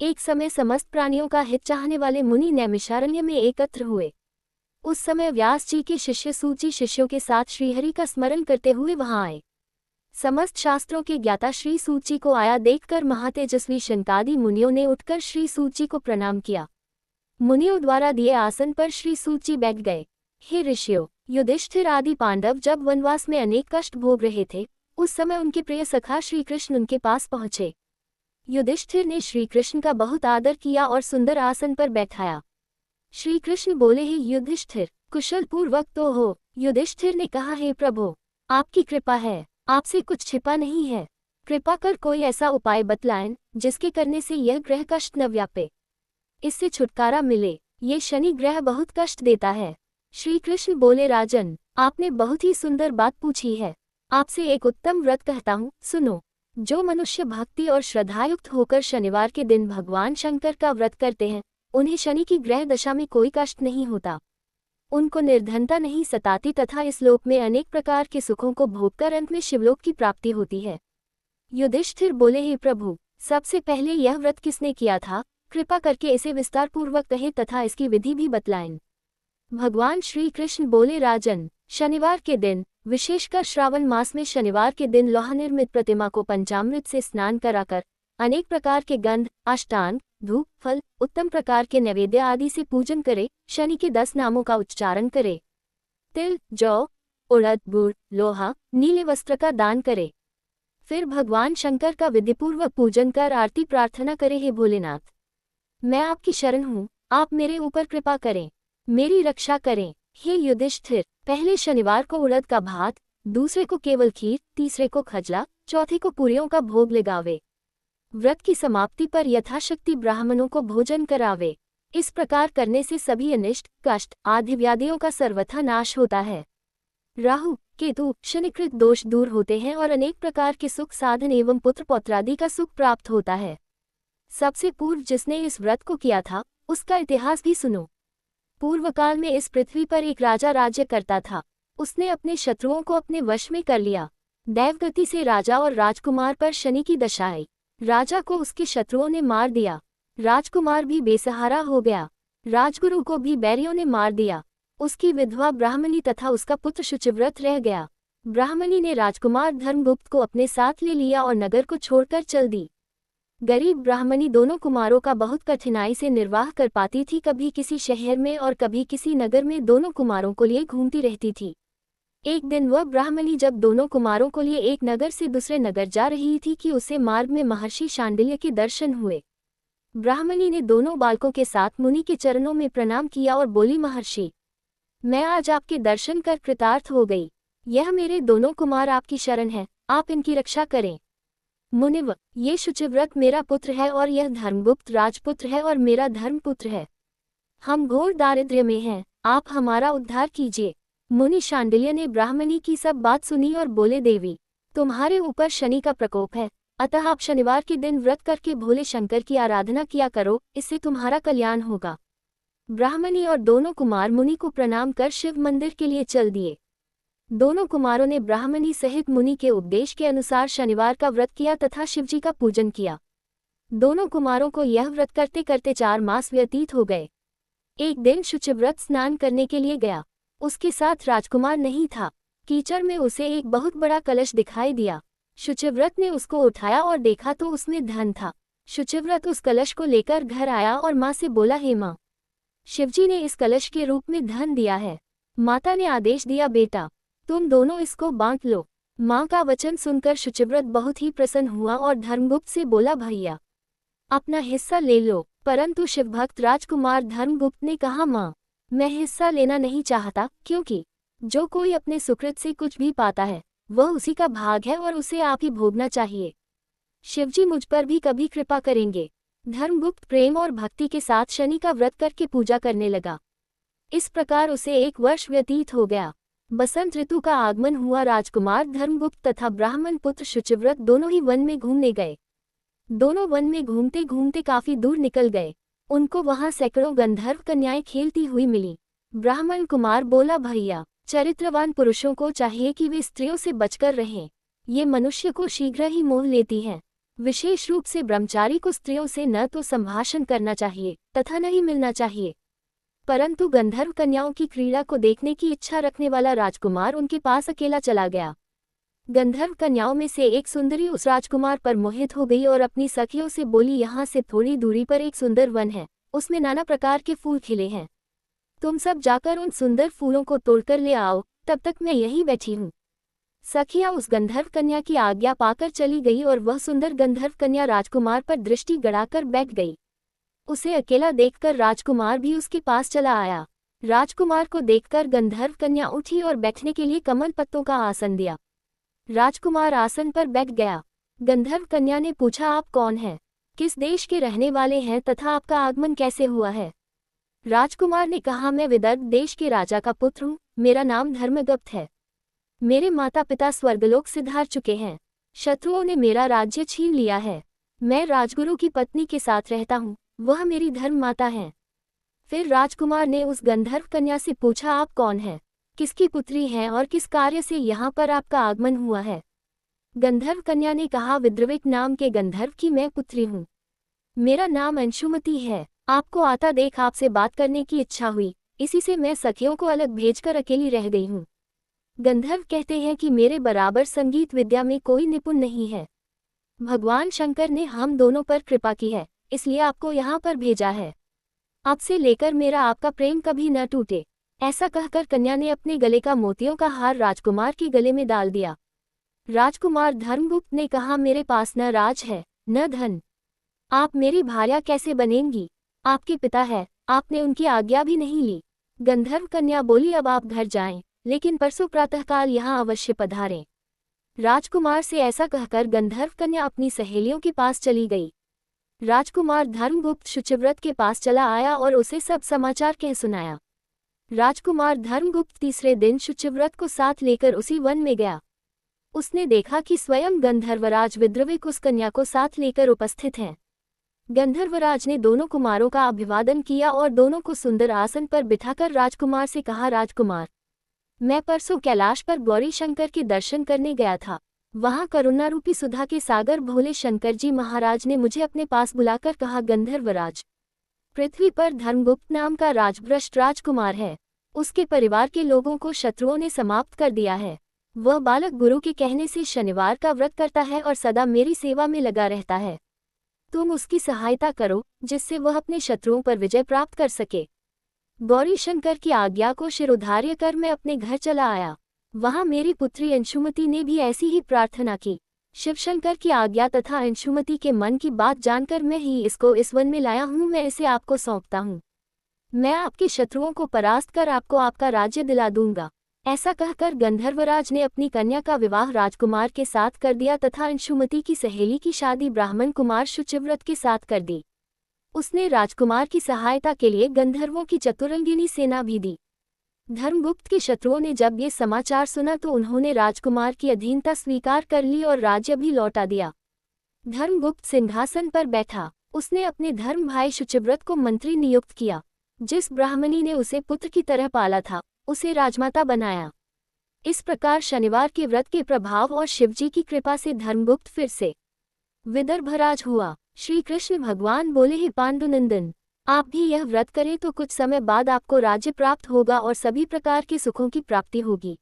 एक समय समस्त प्राणियों का हित चाहने वाले मुनि नैमिषारण्य में एकत्र हुए। उस समय व्यास जी के शिष्य सूची शिष्यों के साथ श्रीहरि का स्मरण करते हुए वहां आए। समस्त शास्त्रों के ज्ञाता श्री सूची को आया देखकर महातेजस्वी शनकादि मुनियों ने उठकर श्री सूची को प्रणाम किया। मुनियों द्वारा दिए आसन पर श्री सूची बैठ गए। हे ऋषियों, युधिष्ठिर आदि पांडव जब वनवास में अनेक कष्ट भोग रहे थे, उस समय उनके प्रिय सखा श्री कृष्ण उनके पास पहुंचे। युधिष्ठिर ने श्री कृष्ण का बहुत आदर किया और सुंदर आसन पर बैठाया। श्री कृष्ण बोले, हे युधिष्ठिर, कुशल पूर्वक तो हो? युधिष्ठिर ने कहा, हे प्रभु, आपकी कृपा है, आपसे कुछ छिपा नहीं है। कृपा कर कोई ऐसा उपाय बतलाएं जिसके करने से यह ग्रह कष्ट न व्यापे, इससे छुटकारा मिले। ये शनि ग्रह बहुत कष्ट देता है। श्री कृष्ण बोले, राजन, आपने बहुत ही सुंदर बात पूछी है। आपसे एक उत्तम व्रत कहता हूँ, सुनो। जो मनुष्य भक्ति और श्रद्धायुक्त होकर शनिवार के दिन भगवान शंकर का व्रत करते हैं, उन्हें शनि की ग्रह दशा में कोई कष्ट नहीं होता, उनको निर्धनता नहीं सताती तथा इस लोक में अनेक प्रकार के सुखों को भोगकर अंत में शिवलोक की प्राप्ति होती है। युधिष्ठिर बोले, हे प्रभु, सबसे पहले यह व्रत किसने किया था? कृपा करके इसे विस्तार पूर्वक कहें तथा इसकी विधि भी बतलाएं। भगवान श्री कृष्ण बोले, राजन, शनिवार के दिन, विशेषकर श्रावण मास में शनिवार के दिन लौह निर्मित प्रतिमा को पंचामृत से स्नान कराकर अनेक प्रकार के गंध, अष्टांग, धूप, फल, उत्तम प्रकार के नैवेद्य आदि से पूजन करे। शनि के 10 नामों का उच्चारण करे। तिल, जौ, उड़द, गुड़, लोहा, नीले वस्त्र का दान करे। फिर भगवान शंकर का विधिपूर्वक पूजन कर आरती प्रार्थना करे, हे भोलेनाथ, मैं आपकी शरण हूँ, आप मेरे ऊपर कृपा करें, मेरी रक्षा करें। हे युधिष्ठिर, पहले शनिवार को उड़द का भात, दूसरे को केवल खीर, तीसरे को खजला, चौथे को पूरियों का भोग लगावे। व्रत की समाप्ति पर यथाशक्ति ब्राह्मणों को भोजन करावे। इस प्रकार करने से सभी अनिष्ट, कष्ट आदि व्याधियों का सर्वथा नाश होता है। राहु, केतु, शनिकृत दोष दूर होते हैं और अनेक प्रकार के सुख साधन एवं पुत्र पौत्रादि का सुख प्राप्त होता है। सबसे पूर्व जिसने इस व्रत को किया था, उसका इतिहास भी सुनो। पूर्व काल में इस पृथ्वी पर एक राजा राज्य करता था। उसने अपने शत्रुओं को अपने वश में कर लिया। दैवगति से राजा और राजकुमार पर शनि की दशा आई। राजा को उसके शत्रुओं ने मार दिया। राजकुमार भी बेसहारा हो गया। राजगुरु को भी बैरियों ने मार दिया। उसकी विधवा ब्राह्मणी तथा उसका पुत्र शुचिव्रत रह गया। ब्राह्मणी ने राजकुमार धर्मगुप्त को अपने साथ ले लिया और नगर को छोड़कर चल दी। गरीब ब्राह्मणी दोनों कुमारों का बहुत कठिनाई से निर्वाह कर पाती थी। कभी किसी शहर में और कभी किसी नगर में दोनों कुमारों को लिए घूमती रहती थी। एक दिन वह ब्राह्मणी जब दोनों कुमारों को लिए एक नगर से दूसरे नगर जा रही थी कि उसे मार्ग में महर्षि शांडिल्य के दर्शन हुए। ब्राह्मणी ने दोनों बालकों के साथ मुनि के चरणों में प्रणाम किया और बोली, महर्षि, मैं आज आपके दर्शन कर कृतार्थ हो गई। यह मेरे दोनों कुमार आपकी शरण हैं, आप इनकी रक्षा करें। मुनिव, ये शुचिव्रत मेरा पुत्र है और यह धर्मगुप्त राजपुत्र है और मेरा धर्मपुत्र है। हम घोर दारिद्र्य में हैं, आप हमारा उद्धार कीजिए। मुनि शांडिल्य ने ब्राह्मणी की सब बात सुनी और बोले, देवी, तुम्हारे ऊपर शनि का प्रकोप है, अतः आप शनिवार के दिन व्रत करके भोले शंकर की आराधना किया करो, इससे तुम्हारा कल्याण होगा। ब्राह्मणी और दोनों कुमार मुनि को प्रणाम कर शिव मंदिर के लिए चल दिए। दोनों कुमारों ने ब्राह्मणी सहित मुनि के उपदेश के अनुसार शनिवार का व्रत किया तथा शिवजी का पूजन किया। दोनों कुमारों को यह व्रत करते करते 4 मास व्यतीत हो गए। एक दिन शुचिव्रत स्नान करने के लिए गया। उसके साथ राजकुमार नहीं था। कीचड़ में उसे एक बहुत बड़ा कलश दिखाई दिया। शुचिव्रत ने उसको उठाया और देखा तो उसमें धन था। शुचिव्रत उस कलश को लेकर घर आया और माँ से बोला, हे माँ, शिवजी ने इस कलश के रूप में धन दिया है। माता ने आदेश दिया, बेटा, तुम दोनों इसको बांट लो। माँ का वचन सुनकर शुचिव्रत बहुत ही प्रसन्न हुआ और धर्मगुप्त से बोला, भैया, अपना हिस्सा ले लो। परंतु शिवभक्त राजकुमार धर्मगुप्त ने कहा, माँ, मैं हिस्सा लेना नहीं चाहता, क्योंकि जो कोई अपने सुकृत से कुछ भी पाता है वह उसी का भाग है और उसे आप ही भोगना चाहिए। शिवजी मुझ पर भी कभी कृपा करेंगे। धर्मगुप्त प्रेम और भक्ति के साथ शनि का व्रत करके पूजा करने लगा। इस प्रकार उसे 1 वर्ष व्यतीत हो गया। बसंत ऋतु का आगमन हुआ। राजकुमार धर्मगुप्त तथा ब्राह्मण पुत्र शुचिव्रत दोनों ही वन में घूमने गए। दोनों वन में घूमते घूमते काफी दूर निकल गए। उनको वहां सैकड़ों गंधर्व कन्याएं खेलती हुई मिली। ब्राह्मण कुमार बोला, भैया, चरित्रवान पुरुषों को चाहिए कि वे स्त्रियों से बचकर रहें। ये मनुष्य को शीघ्र ही मोह लेती हैं। विशेष रूप से ब्रह्मचारी को स्त्रियों से न तो संभाषण करना चाहिए तथा न ही मिलना चाहिए। परंतु गंधर्व कन्याओं की क्रीड़ा को देखने की इच्छा रखने वाला राजकुमार उनके पास अकेला चला गया। गंधर्व कन्याओं में से एक सुंदरी उस राजकुमार पर मोहित हो गई और अपनी सखियों से बोली, यहाँ से थोड़ी दूरी पर एक सुंदर वन है, उसमें नाना प्रकार के फूल खिले हैं। तुम सब जाकर उन सुंदर फूलों को तोड़कर ले आओ, तब तक मैं यहीं बैठी हूँ। सखियां उस गंधर्व कन्या की आज्ञा पाकर चली गई और वह सुंदर गंधर्व कन्या राजकुमार पर दृष्टि गड़ाकर बैठ गई। उसे अकेला देखकर राजकुमार भी उसके पास चला आया। राजकुमार को देखकर गंधर्व कन्या उठी और बैठने के लिए कमल पत्तों का आसन दिया। राजकुमार आसन पर बैठ गया। गंधर्व कन्या ने पूछा, आप कौन हैं? किस देश के रहने वाले हैं तथा आपका आगमन कैसे हुआ है? राजकुमार ने कहा, मैं विदर्भ देश के राजा का पुत्र हूँ, मेरा नाम धर्मगुप्त है। मेरे माता पिता स्वर्गलोक सिधार चुके हैं। शत्रुओं ने मेरा राज्य छीन लिया है। मैं राजगुरु की पत्नी के साथ रहता हूँ, वह मेरी धर्म माता है। फिर राजकुमार ने उस गंधर्व कन्या से पूछा, आप कौन हैं? किसकी पुत्री हैं और किस कार्य से यहाँ पर आपका आगमन हुआ है? गंधर्व कन्या ने कहा, विद्रविक नाम के गंधर्व की मैं पुत्री हूँ। मेरा नाम अंशुमति है। आपको आता देख आपसे बात करने की इच्छा हुई, इसी से मैं सखियों को अलग भेजकर अकेली रह गई हूँ। गंधर्व कहते हैं कि मेरे बराबर संगीत विद्या में कोई निपुण नहीं है। भगवान शंकर ने हम दोनों पर कृपा की है, इसलिए आपको यहाँ पर भेजा है। आपसे लेकर मेरा आपका प्रेम कभी न टूटे। ऐसा कहकर कन्या ने अपने गले का मोतियों का हार राजकुमार के गले में डाल दिया। राजकुमार धर्मगुप्त ने कहा, मेरे पास न राज है न धन, आप मेरी भार्या कैसे बनेंगी? आपके पिता है, आपने उनकी आज्ञा भी नहीं ली। गंधर्व कन्या बोली, अब आप घर जाएं, लेकिन परसों प्रातःकाल यहाँ अवश्य पधारें। राजकुमार से ऐसा कहकर गंधर्व कन्या अपनी सहेलियों के पास चली गई। राजकुमार धर्मगुप्त शुचिव्रत के पास चला आया और उसे सब समाचार कह सुनाया। राजकुमार धर्मगुप्त तीसरे दिन शुचिव्रत को साथ लेकर उसी वन में गया। उसने देखा कि स्वयं गंधर्वराज विद्रविक उस कन्या को साथ लेकर उपस्थित हैं। गंधर्वराज ने दोनों कुमारों का अभिवादन किया और दोनों को सुंदर आसन पर बिठाकर राजकुमार से कहा, राजकुमार, मैं परसों कैलाश पर गौरी शंकर के दर्शन करने गया था। वहां करुणारूपी सुधा के सागर भोले शंकर जी महाराज ने मुझे अपने पास बुलाकर कहा, गंधर्वराज, पृथ्वी पर धर्मगुप्त नाम का राजभ्रष्ट राजकुमार है। उसके परिवार के लोगों को शत्रुओं ने समाप्त कर दिया है। वह बालक गुरु के कहने से शनिवार का व्रत करता है और सदा मेरी सेवा में लगा रहता है। तुम उसकी सहायता करो, जिससे वह अपने शत्रुओं पर विजय प्राप्त कर सके। गौरी शंकर की आज्ञा को शिरोधार्य कर मैं अपने घर चला आया। वहां मेरी पुत्री अंशुमति ने भी ऐसी ही प्रार्थना की। शिवशंकर की आज्ञा तथा अंशुमति के मन की बात जानकर मैं ही इसको इस वन में लाया हूँ। मैं इसे आपको सौंपता हूँ। मैं आपके शत्रुओं को परास्त कर आपको आपका राज्य दिला दूंगा। ऐसा कहकर गंधर्वराज ने अपनी कन्या का विवाह राजकुमार के साथ कर दिया तथा अंशुमति की सहेली की शादी ब्राह्मण कुमार शुचिव्रत के साथ कर दी। उसने राजकुमार की सहायता के लिए गंधर्वों की चतुरंगिनी सेना भी दी। धर्मगुप्त के शत्रुओं ने जब ये समाचार सुना तो उन्होंने राजकुमार की अधीनता स्वीकार कर ली और राज्य भी लौटा दिया। धर्मगुप्त सिंहासन पर बैठा। उसने अपने धर्म भाई शुचिव्रत को मंत्री नियुक्त किया। जिस ब्राह्मणी ने उसे पुत्र की तरह पाला था, उसे राजमाता बनाया। इस प्रकार शनिवार के व्रत के प्रभाव और शिवजी की कृपा से धर्मगुप्त फिर से विदर्भराज हुआ। श्री कृष्ण भगवान बोले, हे पांडुनंदन, आप भी यह व्रत करें तो कुछ समय बाद आपको राज्य प्राप्त होगा और सभी प्रकार के सुखों की प्राप्ति होगी।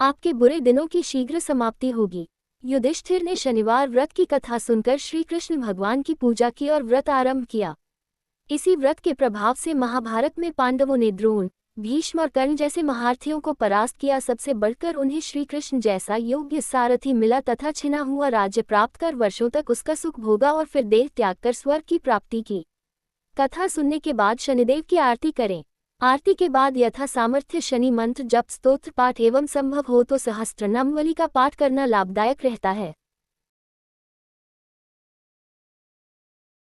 आपके बुरे दिनों की शीघ्र समाप्ति होगी। युधिष्ठिर ने शनिवार व्रत की कथा सुनकर श्री कृष्ण भगवान की पूजा की और व्रत आरंभ किया। इसी व्रत के प्रभाव से महाभारत में पांडवों ने द्रोण, भीष्म और कर्ण जैसे महारथियों को परास्त किया। सबसे बढ़कर उन्हें श्री कृष्ण जैसा योग्य सारथी मिला तथा छिना हुआ राज्य प्राप्त कर वर्षों तक उसका सुख भोगा और फिर देह त्याग कर स्वर्ग की प्राप्ति की। कथा सुनने के बाद शनिदेव की आरती करें। आरती के बाद यथा सामर्थ्य शनि मंत्र जप स्तोत्र पाठ एवं संभव हो तो सहस्त्रनामवली का पाठ करना लाभदायक रहता है।